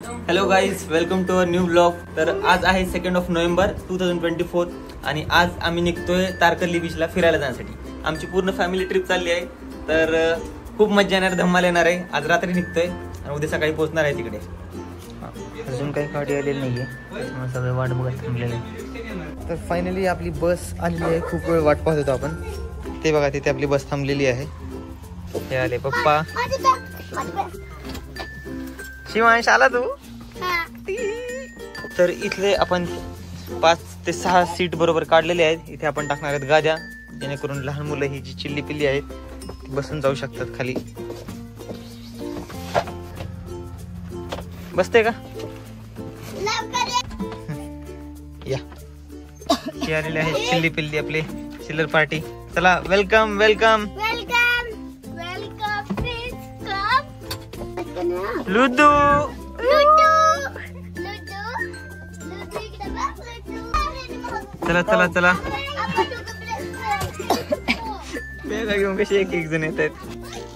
Hello guys, welcome to our new blog. तर आज आहे 2 नोव्हेंबर 2024 आणि आज आम्ही निघतोय तारकर्ली बीचला फिरायला जाण्यासाठी. आमची पूर्ण फॅमिली ट्रिप चालली आहे. तर खूप मजा येणार, धम्माल येणार आहे. आज रात्री निघतोय आणि उद्या सकाळी पोहोचणार आहे तिकडे. अजून काही गाडी आलेली नाहीये, सगळे वाट बघत थांबलेले. तर फायनली आपली बस आलेली आहे. खूप वेळ वाट पाहत होतो आपण. ते बघा, तिथे आपली बस थांबलेली आहे. हे आले पप्पा. शिवांश आला तू. तर इथले आपण 5 ते 6 सीट बरोबर काढलेले आहेत. इथे आपण टाकणार आहेत गाद्या, जेणेकरून लहान मुलं ही जी चिल्ली पिल्ली आहेत ती बसून जाऊ शकतात खाली. बसते का? या ही आलेली आहे चिल्ली पिल्ली, आपली चिल्लर पार्टी. चला, वेलकम वेलकम. लुडू चला चला चला. बेगा घेऊन कशी एक एक जण येत आहेत.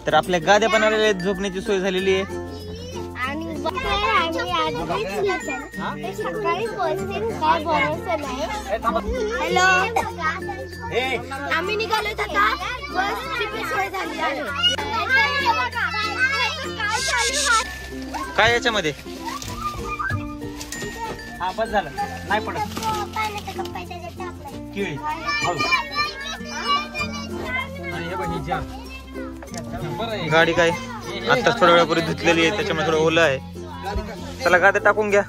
तर आपल्या गाद्या पण आलेल्या आहेत, झोपण्याची सोय झालेली आहे. हॅलो, आम्ही निघालोय आता. बसची सोय झाली आहे. काय याच्यामध्ये? हा बस झालं, नाही पडत केळी. गाडी काय आता थोड्या वेळापूर्वी धुतलेली आहे, त्याच्यामुळे थोडं ओलं आहे. चला गाद्या टाकून घ्या.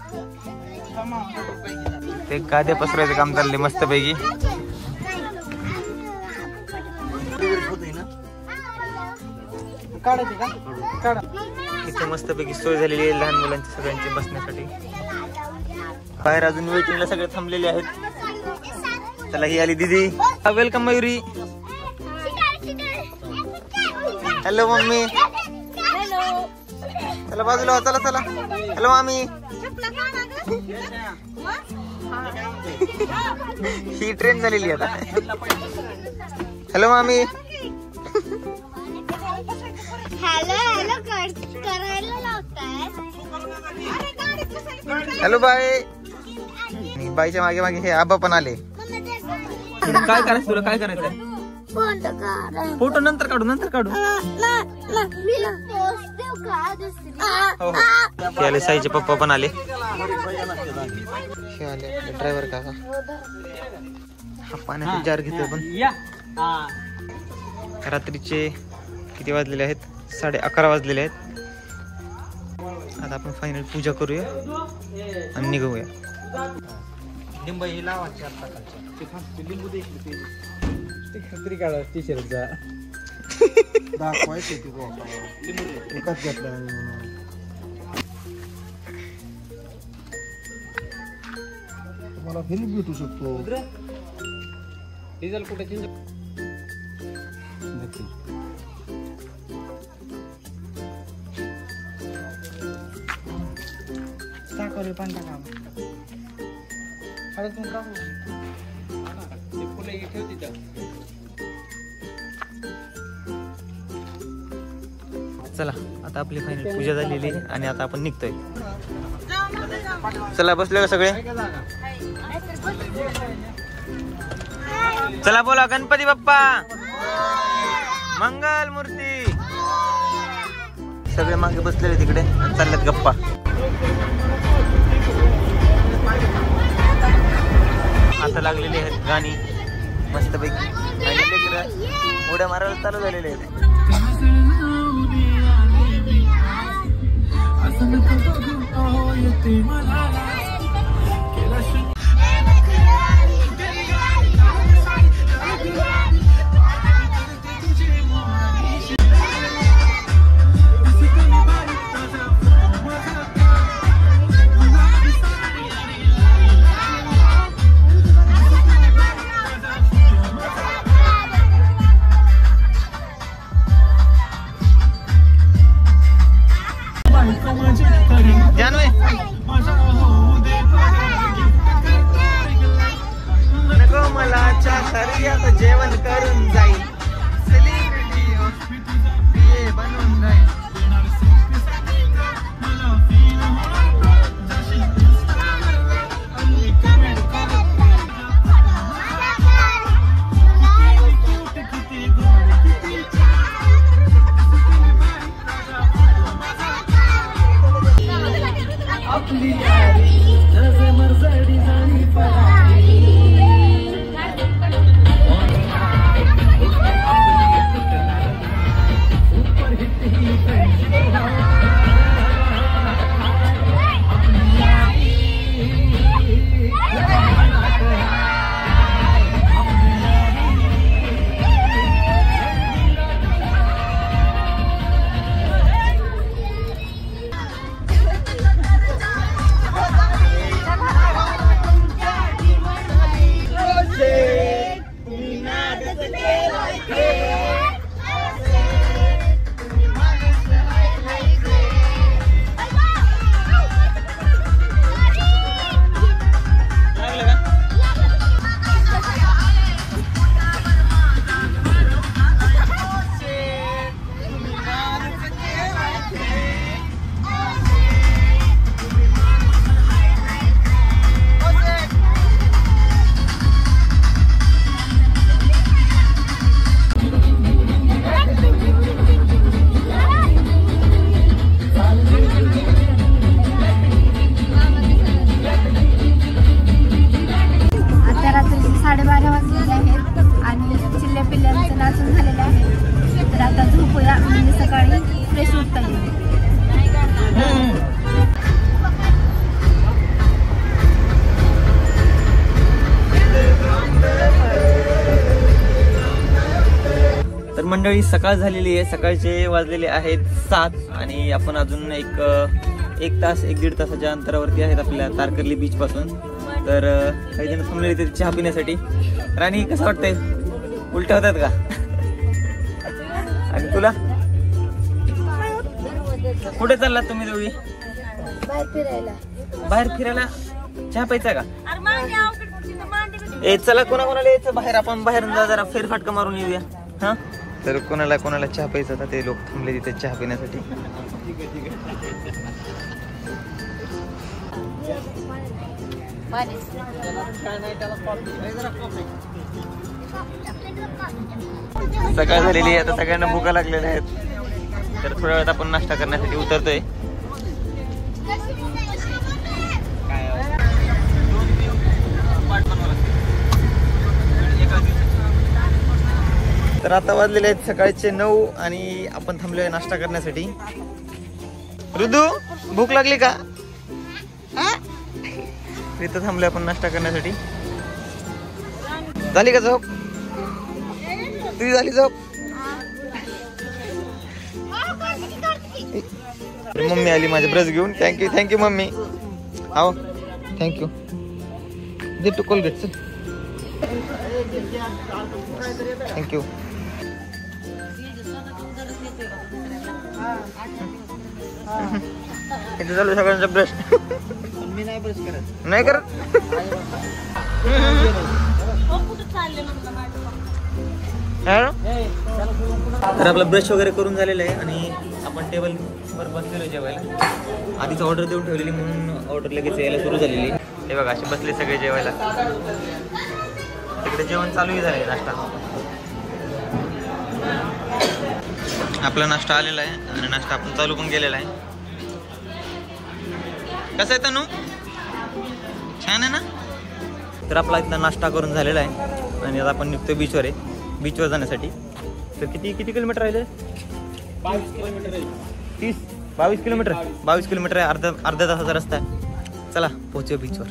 ते गाद्या पसरायचं काम चाललंय मस्त पैकी. इथे मस्त पैकी सोय झालेली आहे लहान मुलांची सगळ्यांची बसण्यासाठी. बाहेर अजून वेटिंगला सगळे थांबलेले आहेत. चला, ही आली दीदी. वेलकम मयुरी. Hello mummy. चला बाजूला, चला चला. हॅलो मामी. ही ट्रेन झालेली आता. हॅलो मामी. हॅलो हॅलो करायला लावताय. Hello bye. बाईच्या मागे मागे हे आबा पण आले. काय करायचं तुला? काय करायचं? फोटो नंतर काढू, नंतर काढू. हे आले साईचे पप्पा पण आले. हे आले ड्रायव्हर काका. हा पाण्याचा जार घेतोय पण. रात्रीचे किती वाजलेले आहेत? 11:30 वाजलेले आहेत. आता आपण फायनल पूजा करूया आणि निघूया. लिंब ही लावायची आता. लिंबू खत्री काढा टी शर्टचा दाखवायचे. एकाच घेतला तुम्हाला फिल्म भेटू शकतो. डिझेल कुठे टाकले पण टाका. चला, आता आपली फायनल पूजा झालेली आहे आणि आता आपण निघतोय. चला, बसले का सगळे? चला बोला, गणपती बाप्पा मंगल मूर्ती. सगळे मागे बसलेले तिकडे आणि चालल्यात गप्पा. आता लागलेली आहेत गाणी मस्त पैकी. उड्या मारायला चालू झालेले आहेत. जानवे मंडळी सकाळ झालेली आहे. सकाळचे वाजलेले आहेत 7 आणि आपण अजून एक तास 1-1.5 तासाच्या अंतरावरती आहेत आपल्या तारकर्ली बीच पासून. तर काही जण थांबलेले तिथे चहा पिण्यासाठी. राणी कसं वाटतंय? उलट्या होतात का? आणि तुला कुठे चाललात तुम्ही दोघी? बाहेर फिरायला. चहा प्यायचा का? चला कोणाकोणाला यायचं बाहेर, आपण बाहेर जरा फेरफाटका मारून येऊया. हा तर कोणाला चहा प्यायचा होता ते लोक थांबले तिथे चहा पिण्यासाठी. सकाळ झालेली आहे, आता सगळ्यांना भुका लागलेल्या आहेत. तर थोड्या वेळात आपण नाश्ता करण्यासाठी उतरतोय. तर आता वाजलेले आहेत सकाळचे 9 आणि आपण थांबलोय नाश्ता करण्यासाठी. ऋतू भूक लागली का? इथं थांबलोय आपण नाश्ता करण्यासाठी. झाली का झोप? तुझी झाली झोप? मम्मी आली माझे ब्रश घेऊन. Thank you mummy. आओ थँक्यू. दे टू कोलगेट. चल थँक्यू. इथे चालू सगळ्यांचा ब्रश. मी नाही ब्रश करत. नाही करत. तर आपला ब्रश वगैरे करून झालेला आहे आणि आपण टेबलवर बसलेलो जेवायला. आधीच ऑर्डर देऊन ठेवलेली म्हणून ऑर्डर लगेच यायला सुरू झालेली. हे बघा असे बसले सगळे जेवायला. तिकडे जेवण चालूही झालंय. नाश्ता आपला नाश्ता आलेला आहे आणि नाश्ता आपण चालू पण केलेला आहे. कसं आहे तनू? छान आहे ना? तर आपला इथला नाश्ता करून झालेला आहे आणि आता आपण निघतो बीचवर आहे. बीचवर जाण्यासाठी. तर किती किलोमीटर राहिले? 22 किलोमीटर. 22 किलोमीटर आहे. अर्ध्या तासाचा रस्ता आहे. चला पोहोचूया बीचवर.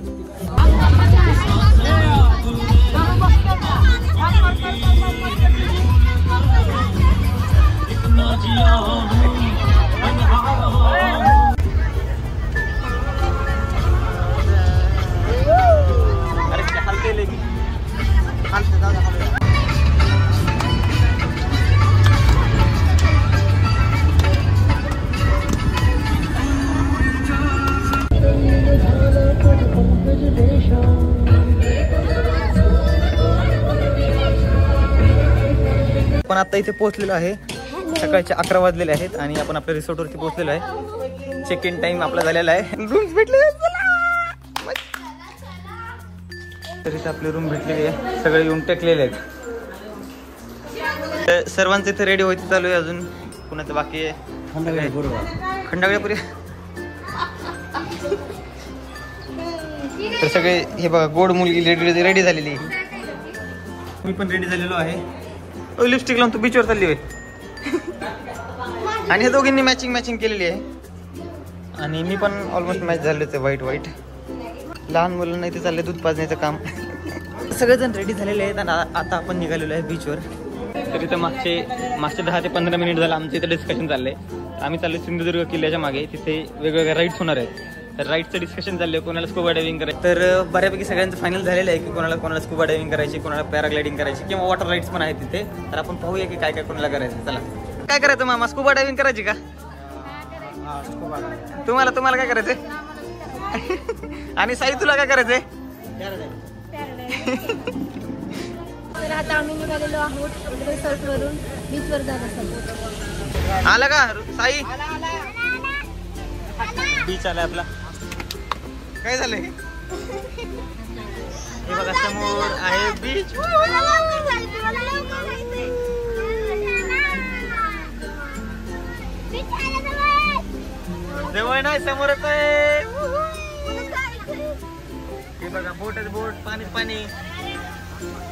आपण आता इथे पोहोचलेलो आहे. सकाळचे 11 वाजलेले आहेत आणि आपण आपल्या रिसॉर्टवरती पोहोचलेलो आहे. चेक इन टाइम आपला झालेला आहे. रूम्स भेटले. तर इथे आपली रूम भेटलेली आहे. सगळे येऊन टेकलेले आहेत. सर्वांचं इथे रेडी व्हायचं चालू आहे. अजून कुणाचं बाकी आहे? खंडागळेपुरी. तर सगळे हे बघा गोड मुलगी रेडी झालेली. मी पण रेडी झालेलो आहे. लिपस्टिक लावून तू बीचवर चालली होय. आणि हे दोघींनी मॅचिंग केलेली आहे. आणि मी पण ऑलमोस्ट मॅच झाले होते व्हाईट. लहान मुलांना इथे चाललंय दूध पाजण्याचं काम. सगळेजण रेडी झालेले आहेत आणि आता आपण निघालेलो आहे बीचवर. तर इथं मागचे 10 ते 15 मिनिट झालं आमचं इथं डिस्कशन चाललंय. आम्ही चाललो सिंधुदुर्ग किल्ल्याच्या मागे. तिथे वेगवेगळ्या राईड्स होणार आहेत. तर राईडचं डिस्कशन चाललंय. कोणाला स्कुबा डायव्हिंग करायचं. तर बऱ्यापैकी सगळ्यांचं फायनल झालेलं आहे की कोणाला स्कुबा डायव्हिंग करायची, कोणाला पॅराग्लायडिंग करायची किंवा वॉटर राईड्स पण आहेत तिथे. तर आपण पाहूया की काय कोणाला करायचं. चला काय करायचं मामा, स्कुबा डायव्हिंग करायची का? तुम्हाला काय करायचंय? आणि साई तुला काय करायचंय? तर आता आम्ही निघालेलो आहोत रिसॉर्ट वरून बीचवर जाण्यासाठी. आला का साई? बीच आलाय आपला. काय झालंय? हे बघा समोर आहे बीच. जवळ नाही समोरच आहे. हे बघा बोटच बोट, पाणी.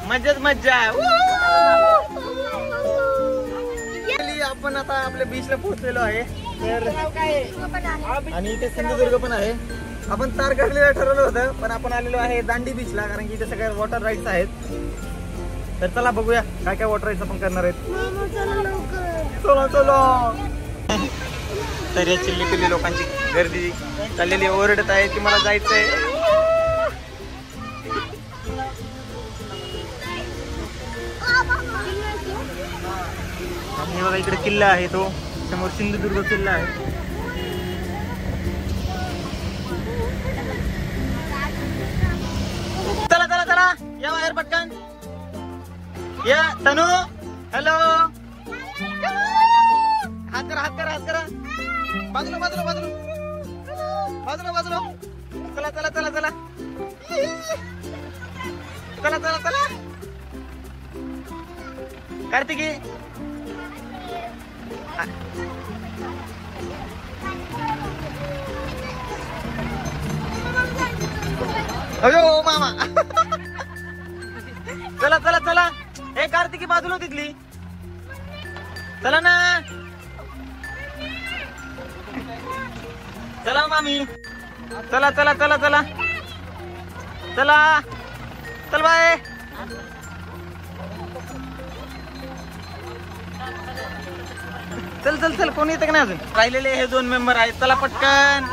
मज्जाच मज्जा. आपण आता आपल्या बीचला पोहोचलेलो आहे. तर आणि इथे सिंधुदुर्ग पण आहे. आपण तारकर्लीला ठरवलं होतं पण आपण आलेलो आहे दांडी बीचला, कारण की इथे सगळ्या वॉटर राईड्स आहेत. तर चला बघूया काय वॉटर राईड्स आपण करणार आहेत. चलो. तर या चिल्ली लोकांची गर्दी चाललेली, ओरडत आहे की मला जायचंय. आणि बघा इकडे किल्ला आहे, तो समोर सिंधुदुर्ग किल्ला आहे. चला या बाहेर पटकन या. तनू हॅलो, हात करा. बाजूला. चला. कार्तिकी अयो मामा. चला. हे कार्तिकी बाजूला तिथली. चला ना. चला मामी. चला. चल बाय. चल कोणी येतं का नाही अजून? राहिलेले हे 2 मेंबर आहेत. चला पटकन.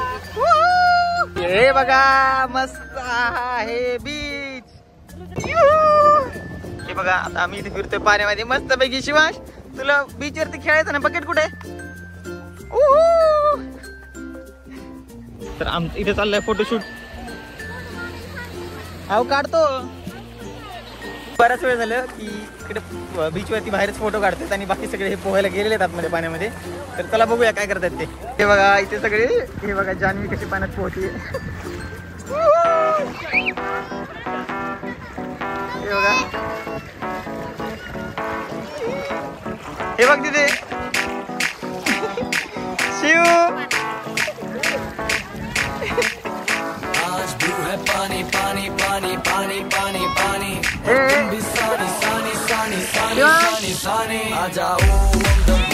हे बघा मस्त आहे बीच. हे बघा आता आम्ही इथे फिरतोय पाण्यामध्ये मस्त पैकी. शिवांश तुला बीच वरती खेळायचं ना, बकेट कुठे? तर आमचं इथे चाललंय फोटोशूट. अहो काढतो. बराच वेळ झालं की इकडे बीच वरती बाहेरच फोटो काढतात आणि बाकी सगळे हे पोहायला गेलेले आहेत आतमध्ये पाण्यामध्ये. तर चला बघूया काय करतात ते. हे बघा इथे सगळे, हे बघा जान्हवी कशी पाण्यात पोहतीये. हे बघा, हे बघ तिथे शिव.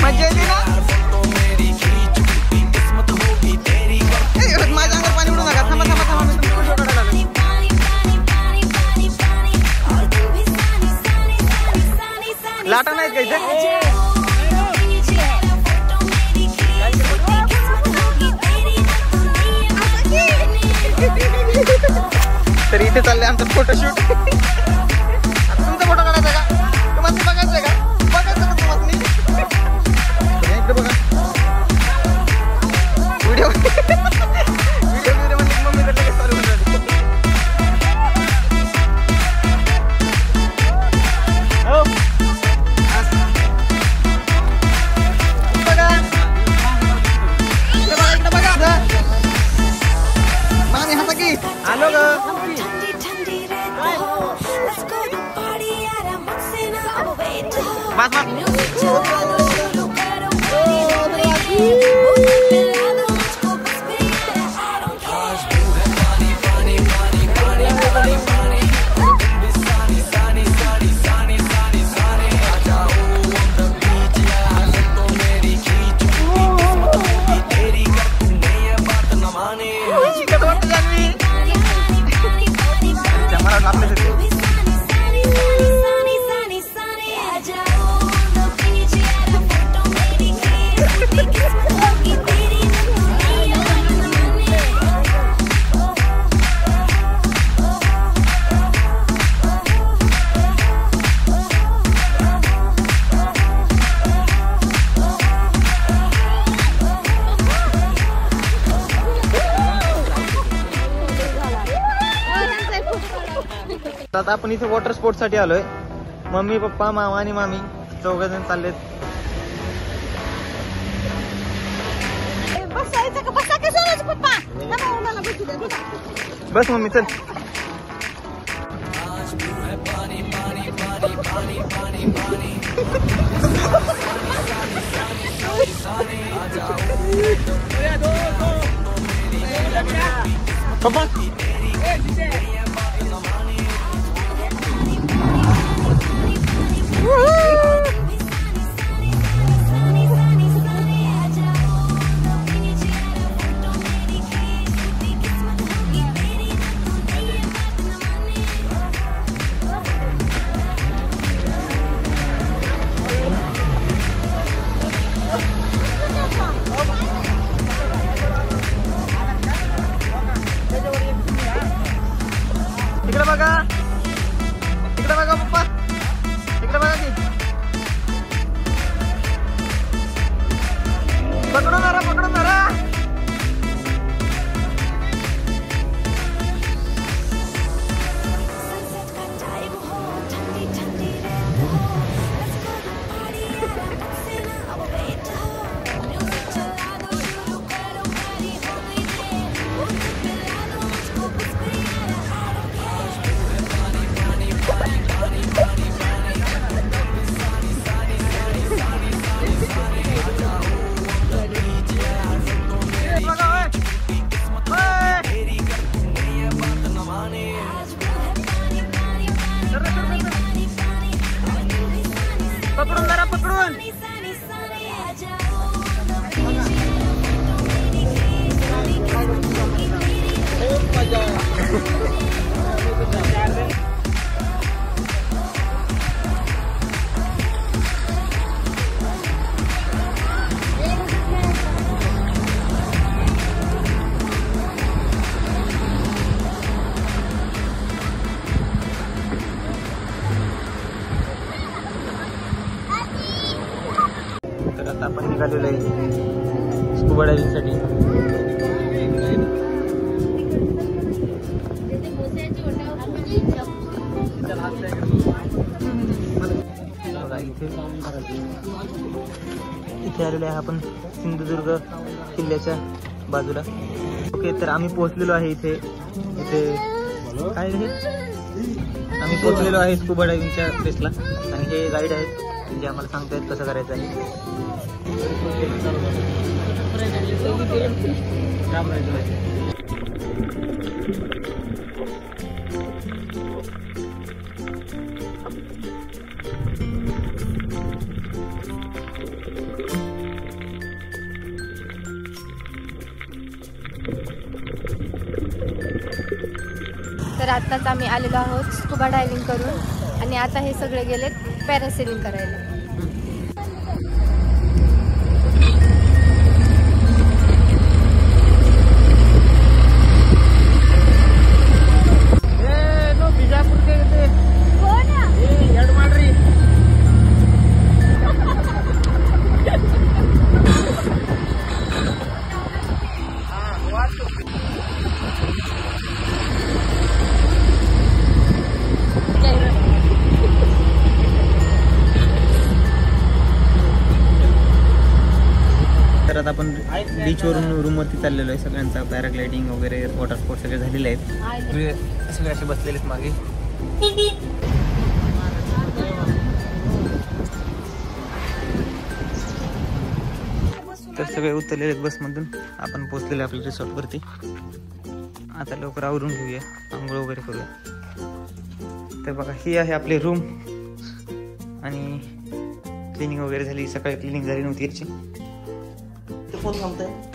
मजा येते ना. माझ्या अंगावर पाणी उडू नका. थांबा मी तुमचा फोटो काढायला. लाटा नाहीत का इथे? तर इथे चाललंय आमचं फोटोशूट. तुमचा फोटो काढायचा का? तुम्हाला बघायचंय का? तुम्हाला इकडे बघा व्हिडिओ म्हणजे मम्मी कडे चालू होऊन जाते. बघा इकडे बघा. मामी हाता की आलो ग. कसं वाटतं जान्हवी? मला आपल्यासाठी आता आपण इथे वॉटर स्पोर्ट्स साठी आलोय. मम्मी पप्पा मामा आणि मामी चौघजण चाललेत. बस मम्मी चल. पप्पा इकडे बघा, इकडे बघा पप्पा, इकडे बघा की. पकडून धरा, पकडून धरा. पकडून जरा, पकडून. तर आता आपण निघालेलो आहे स्कुबा डायव्हिंग साठी. इथे आलेलो आहे आपण सिंधुदुर्ग किल्ल्याच्या बाजूला. ओके, तर आम्ही पोहोचलेलो आहे इथे. काय हे आम्ही पोहोचलेलो आहे स्कुबा डायव्हिंगच्या प्लेसला. आणि हे गाईड आहेत जे आम्हाला सांगतायत कसं करायचं आहे. तर आत्ताच आम्ही आलेलो आहोत स्कुबा डायव्हिंग करून आणि आता हे सगळे गेलेत पॅरासेलिंग करायला. तर आता आपण बीचवरून रूमवरती चाललेलो आहे. सगळ्यांचा पॅराग्लायडिंग वगैरे वॉटर स्पोर्ट सगळे झालेले आहेत. सगळे असे बसलेले आहेत मागे. तर सगळे उतरलेले आहेत बसमधून. आपण पोहोचलेलो आपल्या रिसॉर्टवरती. आता लवकर आवरून घेऊया, आंघोळ वगैरे करूया. तर बघा, ही आहे आपली रूम. आणि क्लिनिंग वगैरे झाली. सकाळी क्लिनिंग झाली नव्हती याची.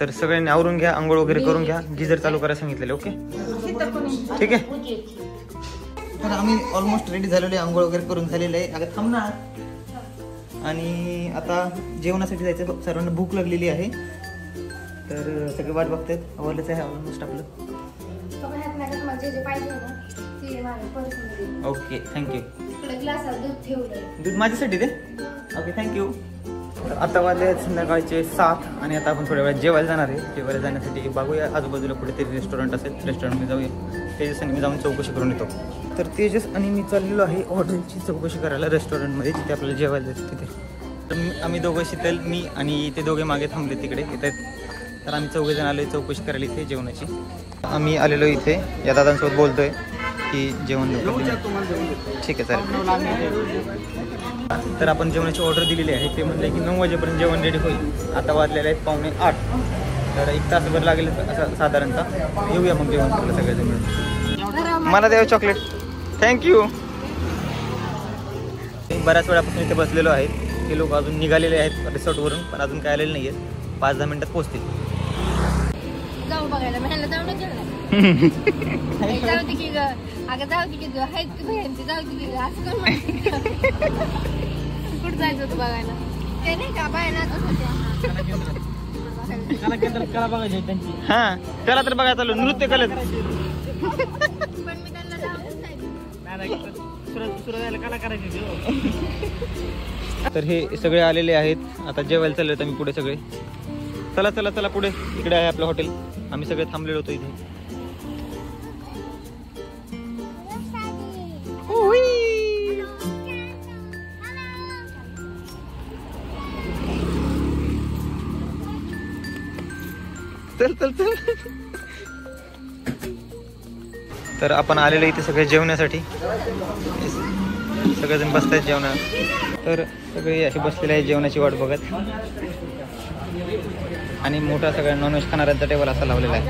तर सगळ्यांनी आवरून घ्या, आंघोळ वगैरे करून घ्या, गिझर चालू करायला सांगितलेलं. ओके ठीक आहे. तर आम्ही ऑलमोस्ट रेडी झालेलो आहे, आंघोळ वगैरे करून झालेलं आहे. अगं थांब ना. आणि आता जेवणासाठी जायचं, सर्वांना भूक लागलेली आहे. तर सगळे वाट बघतात. आवडलंच आहे ऑलमोस्ट आपलं. Okay thank you. दूध माझ्यासाठी दे. Okay thank you. आता वाजले संध्याकाळचे 7 आणि आता आपण थोड्या वेळात जेवायला जाणार आहे. जेवायला जाण्यासाठी बघूया आजूबाजूला कुठेतरी रेस्टॉरंट असेल, रेस्टॉरंटमध्ये जाऊया. तेजस आणि मी जाऊन चौकशी करून येतो. तर तेजस आणि मी चाललेलो आहे हॉटेलची चौकशी करायला रेस्टॉरंटमध्ये, तिथे आपल्याला जेवायला जायचं तिथे. तर आम्ही दोघं, शीतल, मी आणि ते दोघे मागे थांबले तिकडे येत आहेत. तर आम्ही चौघेजण आलो आहे चौकशी करायला इथे जेवणाची. आम्ही आलेलो इथे या दादांसोबत बोलतोय की जेवण ठीक आहे चालेल. तर आपण जेवणाची ऑर्डर दिलेली आहे. ते म्हणले की 9 वाजेपर्यंत जेवण रेडी होईल. आता वाजलेले आहेत 7:45. तर 1 तासभर लागेल असं साधारणतः. येऊया मग जेवण करायला सगळ्याजण मिळून. मला द्यावं चॉकलेट. थँक्यू. बऱ्याच वेळापासून इथे बसलेलो आहे. हे लोक अजून निघालेले आहेत रिसॉर्टवरून, पण अजून काय आलेले नाही आहेत. 5-10 मिनिटात पोहोचतील. जाऊ बघायला महिला जाऊ नका जाऊ दे की ग. अगं जाऊ दे की ग. हाय की बहीण ती जाऊ दे की ग. असं कोण म्हणतं? कुठं जायचं होतं बघायला? ते नाही का बायला कला बघायची त्यांची. हा त्याला तर बघायला चालू नृत्य कलेत. पण मी त्यांना जाऊच नाही. कला करायची. तर हे सगळे आलेले आहेत. आता जेवायला चालले आहेत आम्ही पुढे सगळे. चला चला चला पुढे. इकडे आहे आपलं हॉटेल. आम्ही सगळे थांबलेलो होतो इथे. चल चल चल. तर आपण आलेलो इथे सगळे जेवण्यासाठी. सगळेजण बसतात जेवणा. तर सगळे असे बसलेले आहे जेवणाची वाट बघत. आणि मोठा सगळ्या नॉनव्हेज खाणाऱ्यांचा टेबल असा लावलेला आहे.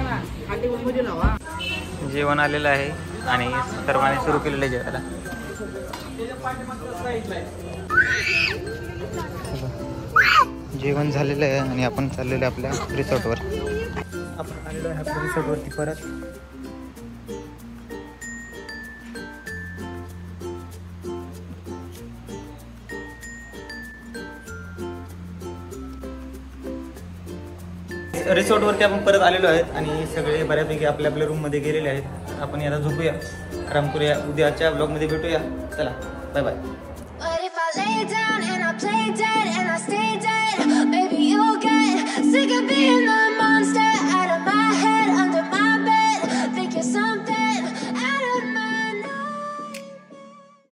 जेवण आलेलं आहे आणि सर्वांनी सुरू केलेलं आहे जेवायला. जेवण झालेलं आहे आणि आपण चाललेलो आहे आपल्या रिसॉर्टवर. आपण आलेलो आहे आपल्या रिसॉर्टवरती परत. रिसॉर्टवरती आपण परत आलेलो आहेत आणि सगळे बऱ्यापैकी आपल्या आपल्या रूममध्ये गेलेले आहेत. आपण याला झोपूया, आराम करूया. उद्याच्या ब्लॉगमध्ये भेटूया. चला बाय बाय.